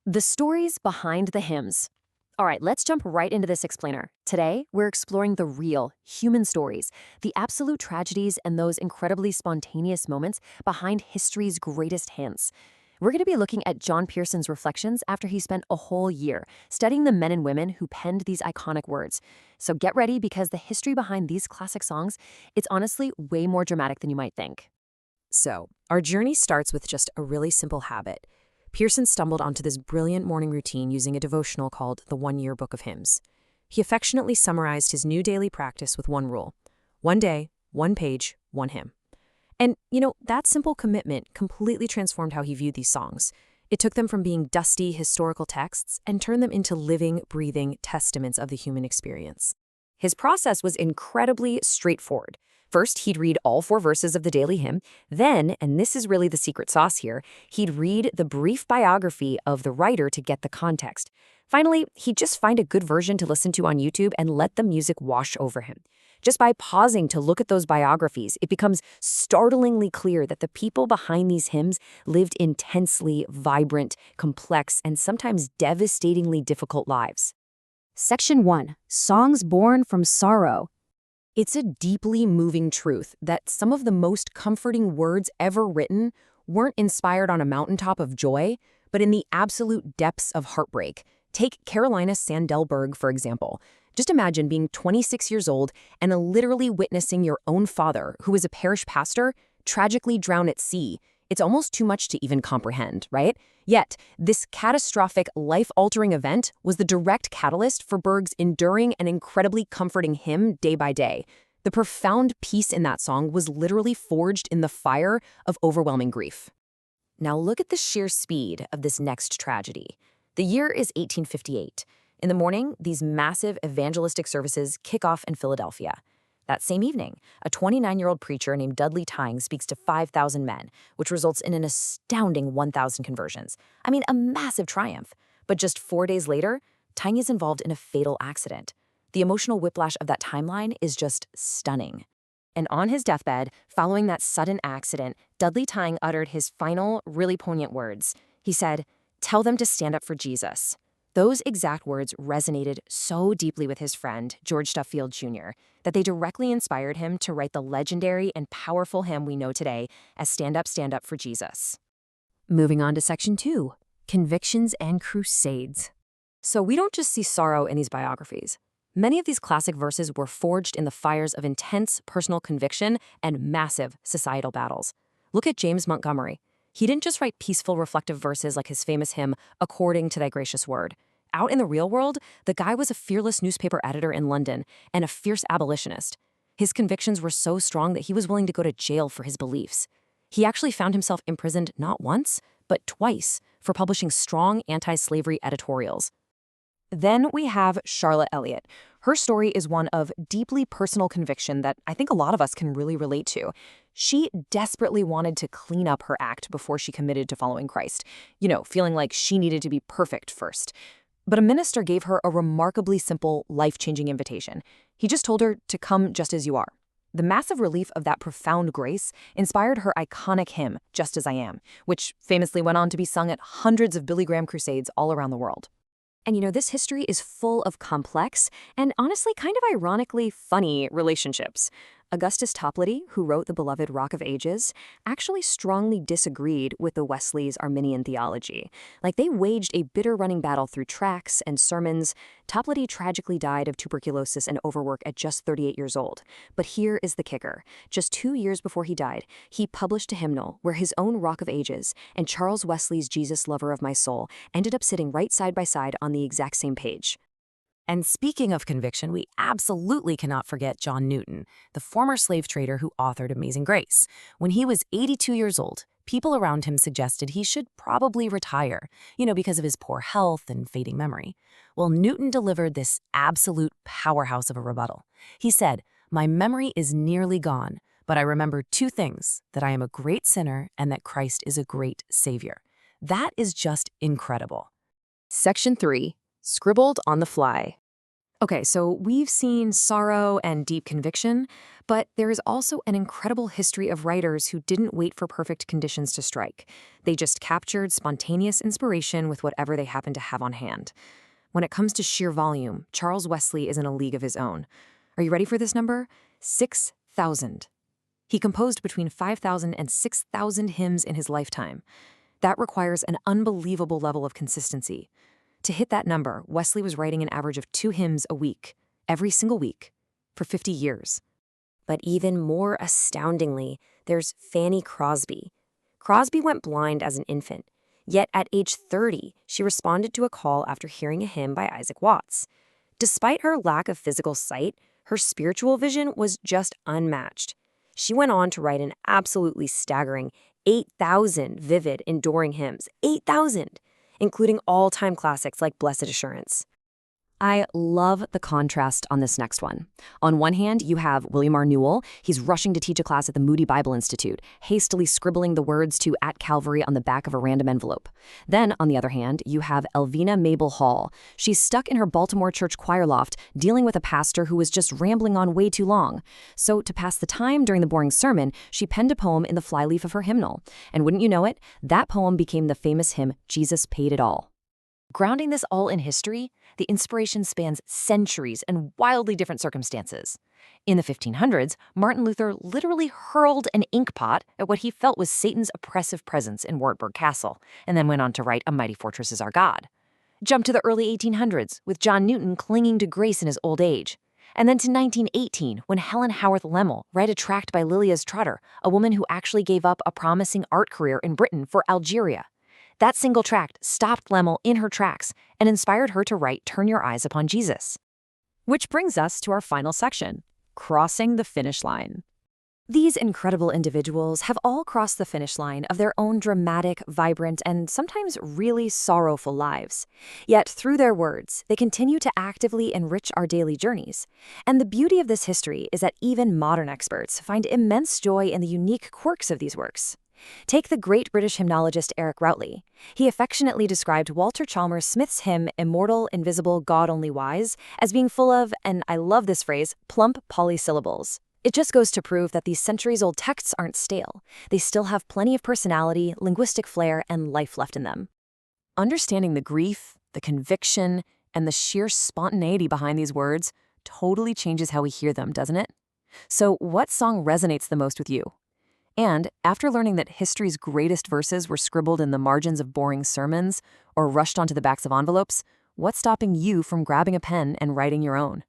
The stories behind the hymns. All right, let's jump right into this explainer. Today, we're exploring the real, human stories, the absolute tragedies, and those incredibly spontaneous moments behind history's greatest hymns. We're going to be looking at John Pearson's reflections after he spent a whole year studying the men and women who penned these iconic words. So get ready because the history behind these classic songs, it's honestly way more dramatic than you might think. So, our journey starts with just a really simple habit. Pearson stumbled onto this brilliant morning routine using a devotional called the 1-Year Book of Hymns. He affectionately summarized his new daily practice with one rule: one day, one page, one hymn. And, that simple commitment completely transformed how he viewed these songs. It took them from being dusty historical texts and turned them into living, breathing testaments of the human experience. His process was incredibly straightforward. First, he'd read all 4 verses of the daily hymn. Then, and this is really the secret sauce here, he'd read the brief biography of the writer to get the context. Finally, he'd just find a good version to listen to on YouTube and let the music wash over him. Just by pausing to look at those biographies, it becomes startlingly clear that the people behind these hymns lived intensely vibrant, complex, and sometimes devastatingly difficult lives. Section 1. Songs Born from Sorrow. It's a deeply moving truth that some of the most comforting words ever written weren't inspired on a mountaintop of joy, but in the absolute depths of heartbreak. Take Carolina Sandelberg, for example. Just imagine being 26 years old and literally witnessing your own father, who is a parish pastor, tragically drown at sea. It's almost too much to even comprehend, right? Yet, this catastrophic, life-altering event was the direct catalyst for Berg's enduring and incredibly comforting hymn Day by Day. The profound peace in that song was literally forged in the fire of overwhelming grief. Now look at the sheer speed of this next tragedy. The year is 1858. In the morning, these massive evangelistic services kick off in Philadelphia. That same evening, a 29-year-old preacher named Dudley Tyng speaks to 5,000 men, which results in an astounding 1,000 conversions. I mean, a massive triumph. But just 4 days later, Tyng is involved in a fatal accident. The emotional whiplash of that timeline is just stunning. And on his deathbed, following that sudden accident, Dudley Tyng uttered his final, really poignant words. He said, "Tell them to stand up for Jesus." Those exact words resonated so deeply with his friend, George Duffield Jr., that they directly inspired him to write the legendary and powerful hymn we know today as Stand Up for Jesus. Moving on to Section 2. Convictions and Crusades. So we don't just see sorrow in these biographies. Many of these classic verses were forged in the fires of intense personal conviction and massive societal battles. Look at James Montgomery. He didn't just write peaceful, reflective verses like his famous hymn, According to Thy Gracious Word. Out in the real world, the guy was a fearless newspaper editor in London and a fierce abolitionist. His convictions were so strong that he was willing to go to jail for his beliefs. He actually found himself imprisoned not once, but twice for publishing strong anti-slavery editorials. Then we have Charlotte Elliott. Her story is one of deeply personal conviction that I think a lot of us can really relate to. She desperately wanted to clean up her act before she committed to following Christ, feeling like she needed to be perfect first. But a minister gave her a remarkably simple, life-changing invitation. He just told her to come just as you are. The massive relief of that profound grace inspired her iconic hymn, Just As I Am, which famously went on to be sung at hundreds of Billy Graham crusades all around the world. And this history is full of complex and honestly kind of ironically funny relationships. Augustus Toplady, who wrote the beloved Rock of Ages, actually strongly disagreed with the Wesleys' Arminian theology. They waged a bitter running battle through tracts and sermons. Toplady tragically died of tuberculosis and overwork at just 38 years old. But here is the kicker. Just 2 years before he died, he published a hymnal where his own Rock of Ages and Charles Wesley's Jesus Lover of My Soul ended up sitting right side by side on the exact same page. And speaking of conviction, we absolutely cannot forget John Newton, the former slave trader who authored Amazing Grace. When he was 82 years old, people around him suggested he should probably retire, because of his poor health and fading memory. Well, Newton delivered this absolute powerhouse of a rebuttal. He said, "My memory is nearly gone, but I remember 2 things, that I am a great sinner and that Christ is a great Savior." That is just incredible. Section 3. Scribbled on the Fly. Okay, so we've seen sorrow and deep conviction, but there is also an incredible history of writers who didn't wait for perfect conditions to strike. They just captured spontaneous inspiration with whatever they happened to have on hand. When it comes to sheer volume, Charles Wesley is in a league of his own. Are you ready for this number? 6,000. He composed between 5,000 and 6,000 hymns in his lifetime. That requires an unbelievable level of consistency. To hit that number, Wesley was writing an average of 2 hymns a week, every single week, for 50 years. But even more astoundingly, there's Fanny Crosby. Crosby went blind as an infant, yet at age 30, she responded to a call after hearing a hymn by Isaac Watts. Despite her lack of physical sight, her spiritual vision was just unmatched. She went on to write an absolutely staggering 8,000 vivid, enduring hymns, 8,000, including all-time classics like Blessed Assurance. I love the contrast on this next one. On one hand, you have William R. Newell. He's rushing to teach a class at the Moody Bible Institute, hastily scribbling the words to "at Calvary" on the back of a random envelope. Then, on the other hand, you have Elvina Mabel Hall. She's stuck in her Baltimore church choir loft, dealing with a pastor who was just rambling on way too long. So, to pass the time during the boring sermon, she penned a poem in the flyleaf of her hymnal. And wouldn't you know it, that poem became the famous hymn, "Jesus Paid It All." Grounding this all in history, the inspiration spans centuries and wildly different circumstances. In the 1500s, Martin Luther literally hurled an inkpot at what he felt was Satan's oppressive presence in Wartburg Castle, and then went on to write "A Mighty Fortress Is Our God." Jump to the early 1800s, with John Newton clinging to grace in his old age. And then to 1918, when Helen Howarth Lemmel read a tract by Lilias Trotter, a woman who actually gave up a promising art career in Britain for Algeria. That single tract stopped Lemmel in her tracks and inspired her to write "Turn Your Eyes Upon Jesus." Which brings us to our final section, crossing the finish line. These incredible individuals have all crossed the finish line of their own dramatic, vibrant, and sometimes really sorrowful lives. Yet through their words, they continue to actively enrich our daily journeys. And the beauty of this history is that even modern experts find immense joy in the unique quirks of these works. Take the great British hymnologist Eric Routley. He affectionately described Walter Chalmers Smith's hymn "Immortal, Invisible, God Only Wise" as being full of, and I love this phrase, plump polysyllables. It just goes to prove that these centuries-old texts aren't stale. They still have plenty of personality, linguistic flair, and life left in them. Understanding the grief, the conviction, and the sheer spontaneity behind these words totally changes how we hear them, doesn't it? So what song resonates the most with you? And after learning that history's greatest verses were scribbled in the margins of boring sermons or rushed onto the backs of envelopes, what's stopping you from grabbing a pen and writing your own?